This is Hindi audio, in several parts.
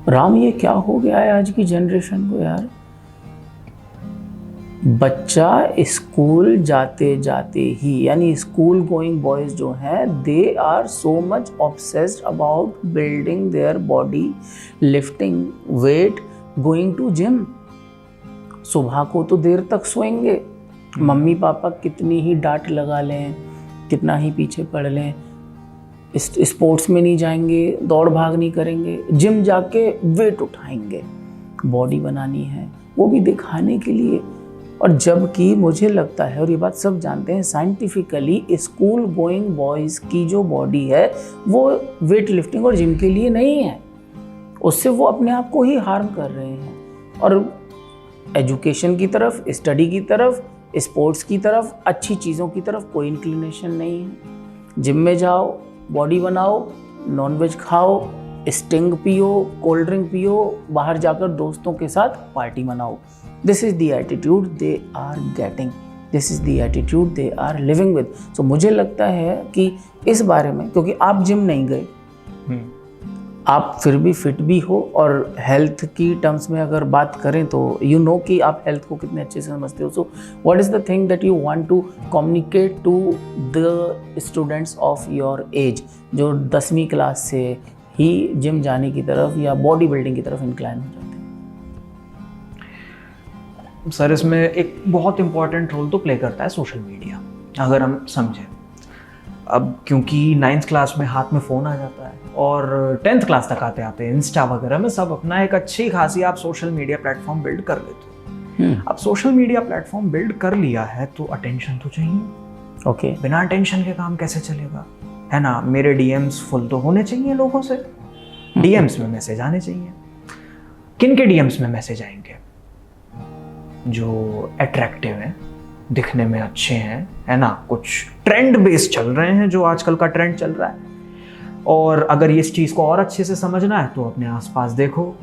राम, ये क्या हो गया है आज की जनरेशन को यार। बच्चा स्कूल जाते जाते ही, यानी स्कूल गोइंग बॉयज जो हैं, they are so much obsessed about building their body, lifting weight, going to gym. सुबह को तो देर तक सोएंगे, मम्मी पापा कितनी ही डांट लगा लें, कितना ही पीछे पड़ लें, स्पोर्ट्स में नहीं जाएंगे, दौड़ भाग नहीं करेंगे, जिम जाके वेट उठाएंगे, बॉडी बनानी है, वो भी दिखाने के लिए। और जबकि मुझे लगता है, और ये बात सब जानते हैं, साइंटिफिकली स्कूल गोइंग बॉयज़ की जो बॉडी है वो वेट लिफ्टिंग और जिम के लिए नहीं है। उससे वो अपने आप को ही हार्म कर रहे हैं। और एजुकेशन की तरफ, स्टडी की तरफ, स्पोर्ट्स की तरफ, अच्छी चीज़ों की तरफ कोई इंक्लिनेशन नहीं है। जिम में जाओ, बॉडी बनाओ, नॉनवेज खाओ, स्टिंग पियो, कोल्ड ड्रिंक पियो, बाहर जाकर दोस्तों के साथ पार्टी मनाओ। This is the attitude they are getting, this is the attitude they are living with. So मुझे लगता है कि इस बारे में, क्योंकि आप जिम नहीं गए, आप फिर भी फिट भी हो, और हेल्थ की टर्म्स में अगर बात करें तो यू नो कि आप हेल्थ को कितने अच्छे से समझते हो। So what is the thing that you want to communicate to the students of your age, जो 10वीं क्लास से ही जिम जाने की तरफ या बॉडी बिल्डिंग की तरफ इंक्लाइन हो जाते हैं? सर, इसमें एक बहुत इम्पॉर्टेंट रोल तो प्ले करता है सोशल मीडिया, अगर हम समझें। अब क्योंकि 9th क्लास में हाथ में फ़ोन आ जाता है, और 10th क्लास तक आते आते इंस्टा वगैरह में सब अपना एक अच्छी खासी आप सोशल मीडिया प्लेटफॉर्म बिल्ड कर लेते हो। अब सोशल मीडिया प्लेटफॉर्म बिल्ड कर लिया है तो अटेंशन तो चाहिए। ओके, बिना अटेंशन के काम कैसे चलेगा, है ना। मेरे डीएम्स फुल तो होने चाहिए लोगों से, डीएम्स में मैसेज आने चाहिए। किन के डीएम्स में मैसेज आएंगे? जो अट्रैक्टिव हैं, दिखने में अच्छे हैं, है ना, कुछ ट्रेंड बेस्ड चल रहे हैं, जो आजकल का ट्रेंड चल रहा है। और अगर ये इस चीज़ को और अच्छे से समझना है तो अपने आसपास देखो।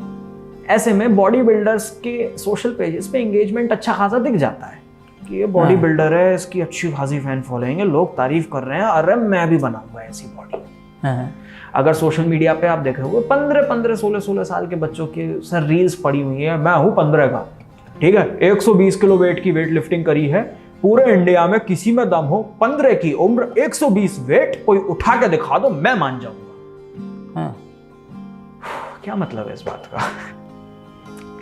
ऐसे में बॉडी बिल्डर्स के सोशल पेजेस पे एंगेजमेंट अच्छा खासा दिख जाता है कि ये बॉडी बिल्डर है, इसकी अच्छी खासी फैन फॉलोइंग है, लोग तारीफ कर रहे हैं, अरे मैं भी बनाऊंगा ऐसी बॉडी। अगर सोशल मीडिया पे आप देखोगे 15-15, 16-16 साल के बच्चों की सर रील्स पड़ी हुई है, मैं हूँ 15 का, ठीक है, 120 किलो वेट की वेट लिफ्टिंग करी है, पूरे इंडिया में किसी में दम हो, 15 की उम्र, 120 वेट, कोई उठा के दिखा दो, मैं मान जाऊंगा। क्या मतलब है इस बात का?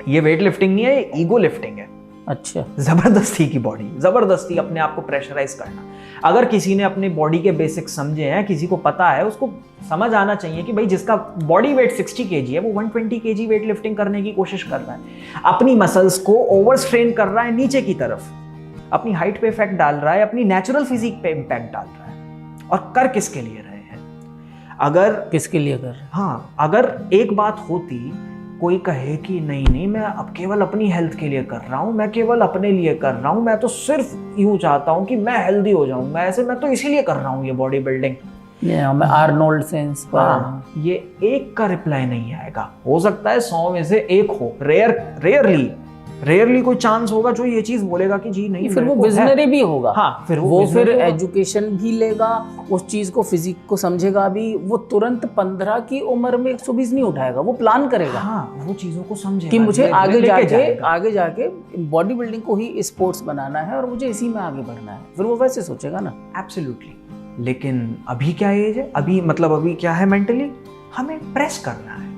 ये वेट लिफ्टिंग नहीं है, ये ईगो लिफ्टिंग है। अच्छा, जबरदस्ती की बॉडी, जबरदस्ती अपने आप को प्रेशराइज करना। अगर किसी ने अपनी बॉडी के बेसिक्स समझे हैं, किसी को पता है, उसको समझ आना चाहिए कि भाई जिसका बॉडी वेट 60 kg है, वो 120 kg वेट लिफ्टिंग करने की कोशिश कर रहा है, अपनी मसल्स को ओवर स्ट्रेन कर रहा है नीचे की तरफ, अपनी हाइट पे इफेक्ट डाल रहा है, अपनी नेचुरल फिजिक पे इम्पैक्ट डाल रहा है। और कर किसके लिए रहे हैं? अगर किसके लिए कर रहे हैं? हाँ, अगर एक बात होती, कोई कहे कि नहीं नहीं, मैं अब केवल अपनी हेल्थ के लिए कर रहा हूँ, मैं केवल अपने लिए कर रहा हूँ, मैं तो सिर्फ यूँ चाहता हूँ कि मैं हेल्दी हो जाऊँ, मैं तो इसीलिए कर रहा हूँ ये बॉडी बिल्डिंग, मैं आर्नोल्ड से इंस्पायर। ये एक का रिप्लाई नहीं आएगा। हो सकता है 100 में से एक हो, रेयरली कोई चांस होगा जो ये चीज बोलेगा कि जी नहीं, फिर वो विजनरी भी होगा। हाँ, फिर वो फिर एजुकेशन भी लेगा, उस चीज को, फिजिक को समझेगा भी। वो तुरंत 15 की उम्र में 120 नहीं उठाएगा, वो प्लान करेगा। हाँ, वो चीजों को समझेगा कि मुझे आगे जाके बॉडी बिल्डिंग को ही स्पोर्ट्स बनाना है और मुझे इसी में आगे बढ़ना है, फिर वो वैसे सोचेगा ना। एब्सोल्युटली। लेकिन अभी क्या एज है? अभी क्या है मेंटली? हमें प्रेस करना है,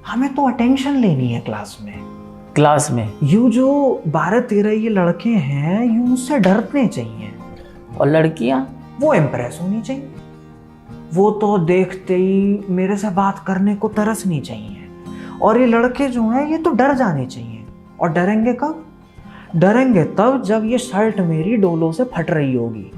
हमें तो अटेंशन लेनी है क्लास में। यू जो 12-13 ये लड़के हैं, यू मुझसे डरने चाहिए, और लड़कियां वो इम्प्रेस होनी चाहिए, वो तो देखते ही मेरे से बात करने को तरसनी चाहिए। और ये लड़के जो हैं, ये तो डर जाने चाहिए। और डरेंगे कब? डरेंगे तब जब ये शर्ट मेरी डोलों से फट रही होगी।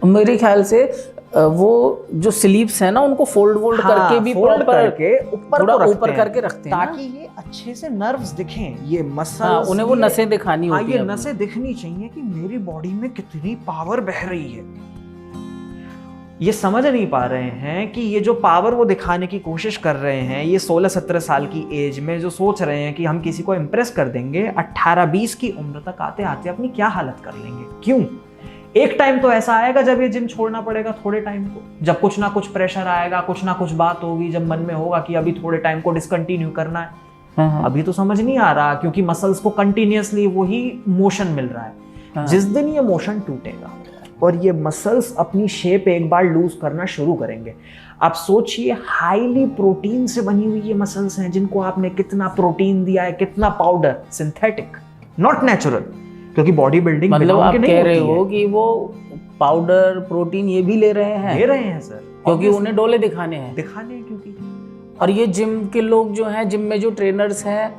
मेरे ख्याल से वो जो स्लीव्स है ना, उनको फोल्ड करके भी फोल्ड करके ऊपर करके रखते हैं, ताकि ये अच्छे से नर्व्स दिखें, ये मसल्स, उन्हें वो नसें दिखानी होती है। ये नसें दिखनी चाहिए कि मेरी बॉडी में कितनी पावर बह रही है। ये समझ नहीं पा रहे हैं कि ये जो पावर वो दिखाने की कोशिश कर रहे हैं, ये 16-17 साल की एज में जो सोच रहे हैं कि हम किसी को इम्प्रेस कर देंगे, 18-20 की उम्र तक आते आते अपनी क्या हालत कर लेंगे। क्यों? एक टाइम तो ऐसा आएगा जब ये जिम छोड़ना पड़ेगा, थोड़े टाइम को, जब कुछ ना कुछ प्रेशर आएगा, कुछ ना कुछ बात होगी, जब मन में होगा कि अभी थोड़े टाइम को डिसकंटिन्यू करना है। अभी तो समझ नहीं आ रहा, क्योंकि मसल्स को कंटिन्यूअसली वही मोशन मिल रहा है। जिस दिन ये मोशन टूटेगा और ये मसल्स अपनी शेप एक बार लूज करना शुरू करेंगे, आप सोचिए हाईली प्रोटीन से बनी हुई ये मसल्स हैं, जिनको आपने कितना प्रोटीन दिया है, कितना पाउडर, सिंथेटिक, नॉट नेचुरल, क्योंकि बॉडी बिल्डिंग मतलब आप कह रहे हो कि वो पाउडर प्रोटीन ये भी ले रहे हैं सर, क्योंकि उन्हें डोले दिखाने हैं क्योंकि। और ये जिम के लोग जो हैं, जिम में जो ट्रेनर्स हैं,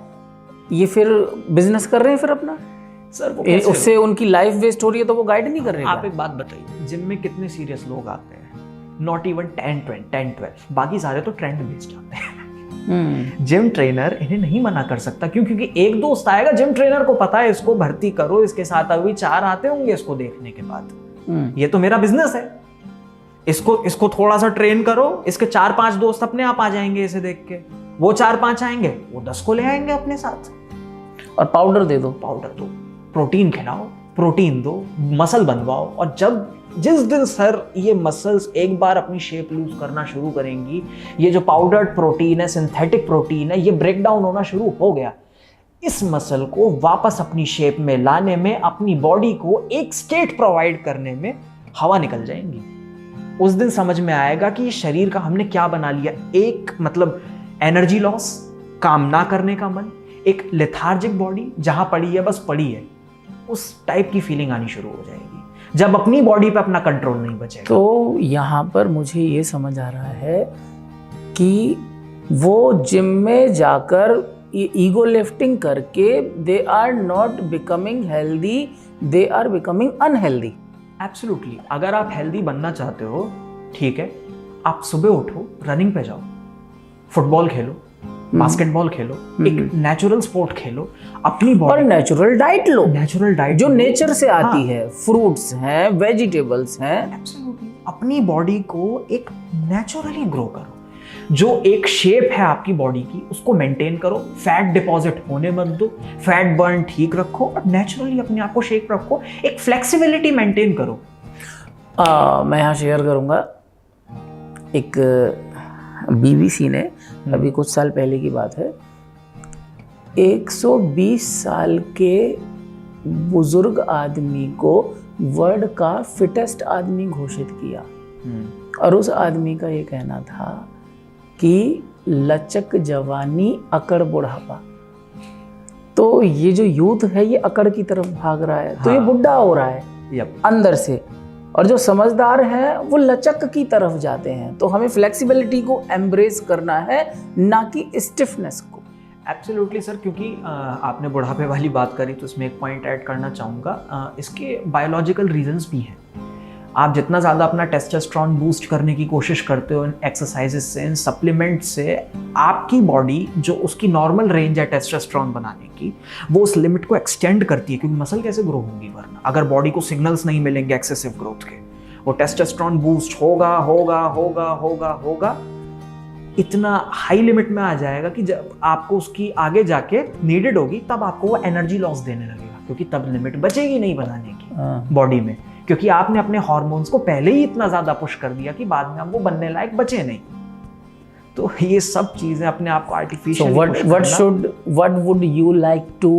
ये फिर बिजनेस कर रहे हैं फिर अपना सर, उससे उनकी लाइफ वेस्ट हो रही है, तो वो गाइड नहीं कर रहे हैं। आप एक बात बताइए, जिम में कितने सीरियस लोग आते हैं? नॉट इवन 10-12, बाकी सारे तो ट्रेंड बेस्ड आते हैं। जिम ट्रेनर इन्हें नहीं मना कर सकता, क्यों? क्योंकि एक दोस्त आएगा, जिम ट्रेनर को पता है इसको भर्ती करो, इसके साथ अभी 4 आते होंगे इसको देखने के बाद, ये तो मेरा बिजनेस है, इसको थोड़ा सा ट्रेन करो, इसके 4-5 दोस्त अपने आप आ जाएंगे इसे देख के, वो 4-5 आएंगे, वो 10 को ले आएंगे अपने साथ। और पाउडर दे दो, प्रोटीन खिलाओ, प्रोटीन दो, मसल बनवाओ, और जिस दिन सर ये मसल्स एक बार अपनी शेप लूज करना शुरू करेंगी, ये जो पाउडर्ड प्रोटीन है, सिंथेटिक प्रोटीन है, ये ब्रेक डाउन होना शुरू हो गया, इस मसल को वापस अपनी शेप में लाने में, अपनी बॉडी को एक स्टेट प्रोवाइड करने में हवा निकल जाएंगी। उस दिन समझ में आएगा कि शरीर का हमने क्या बना लिया, एक मतलब एनर्जी लॉस, काम ना करने का मन, एक लेथार्जिक बॉडी, जहां पड़ी है बस पड़ी है, उस टाइप की फीलिंग आनी शुरू हो जाएगी जब अपनी बॉडी पे अपना कंट्रोल नहीं बचेगा। तो यहाँ पर मुझे ये समझ आ रहा है कि वो जिम में जाकर ईगो लिफ्टिंग करके they are not becoming healthy, they are becoming unhealthy. Absolutely. अगर आप हेल्दी बनना चाहते हो, ठीक है, आप सुबह उठो, रनिंग पे जाओ, फुटबॉल खेलो, बास्केटबॉल खेलो, एक नेचुरल स्पोर्ट खेलो, अपनी बॉडी, और नेचुरल डाइट लो, नेचुरल डाइट जो नेचर से आती है, फ्रूट्स हैं, वेजिटेबल्स हैं। एब्सोल्युटली। अपनी बॉडी को एक नेचुरली ग्रो करो, जो एक शेप है आपकी बॉडी की उसको मेंटेन करो, फैट डिपॉजिट होने मत दो, फैट बर्न ठीक रखो, और नेचुरली अपने आप को शेप रखो, एक फ्लेक्सिबिलिटी मेंटेन करो। मैं यहाँ शेयर करूँगा, एक बीबीसी ने अभी कुछ साल पहले की बात है, 120 साल के बुजुर्ग आदमी को वर्ल्ड का फिटेस्ट आदमी घोषित किया, और उस आदमी का ये कहना था कि लचक जवानी, अकड़ बुढ़ापा। तो ये जो यूथ है ये अकड़ की तरफ भाग रहा है, तो ये बुढ़ा हो रहा है अंदर से, और जो समझदार हैं वो लचक की तरफ जाते हैं। तो हमें फ्लेक्सिबिलिटी को एम्ब्रेस करना है, ना कि स्टिफनेस को। एब्सोल्युटली सर, क्योंकि आपने बुढ़ापे वाली बात करी तो इसमें एक पॉइंट ऐड करना चाहूँगा, इसके बायोलॉजिकल रीजंस भी हैं। आप जितना ज़्यादा अपना टेस्टोस्टेरोन बूस्ट करने की कोशिश करते हो इन एक्सरसाइजेस से, इन सप्लीमेंट से, आपकी बॉडी जो उसकी नॉर्मल रेंज है टेस्टोस्टेरोन बनाने की, वो उस लिमिट को एक्सटेंड करती है, क्योंकि मसल कैसे ग्रो होंगी वरना, अगर बॉडी को सिग्नल्स नहीं मिलेंगे एक्सेसिव ग्रोथ के। वो टेस्टोस्टेरोन बूस्ट होगा होगा होगा होगा होगा इतना हाई लिमिट में आ जाएगा कि जब आपको उसकी आगे जाके नीडेड होगी, तब आपको वो एनर्जी लॉस देने लगेगा, क्योंकि तब लिमिट बचेगी नहीं बनाने की बॉडी में, क्योंकि आपने अपने हार्मोन्स को पहले ही इतना ज्यादा पुश कर दिया कि बाद में हम वो बनने लायक बचे नहीं। तो ये सब चीजें अपने आप को artificial. what would you like to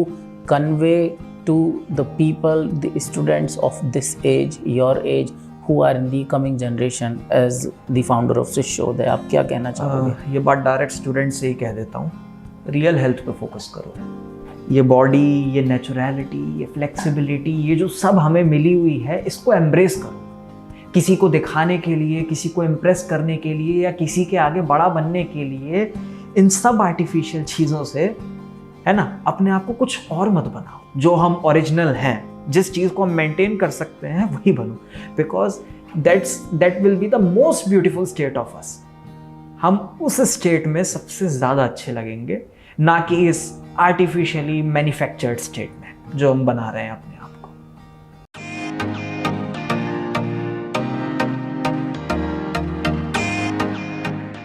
convey to the people, the students of this age, your age, who are in the coming generation as the founder of this show? आप क्या कहना चाहोगे? ये बात डायरेक्ट स्टूडेंट से ही कह देता हूँ, रियल हेल्थ पे फोकस करो। ये बॉडी, ये नेचुरलिटी, ये फ्लेक्सिबिलिटी, ये जो सब हमें मिली हुई है, इसको एम्ब्रेस करो। किसी को दिखाने के लिए, किसी को इम्प्रेस करने के लिए, या किसी के आगे बड़ा बनने के लिए, इन सब आर्टिफिशियल चीज़ों से, है ना, अपने आप को कुछ और मत बनाओ। जो हम ओरिजिनल हैं, जिस चीज़ को हम मेंटेन कर सकते हैं, वही बनो, because that will be the most beautiful state of us. हम उस स्टेट में सबसे ज़्यादा अच्छे लगेंगे, ना कि इस आर्टिफिशियली मैन्युफैक्चर्ड स्टेट में जो हम बना रहे हैं अपने।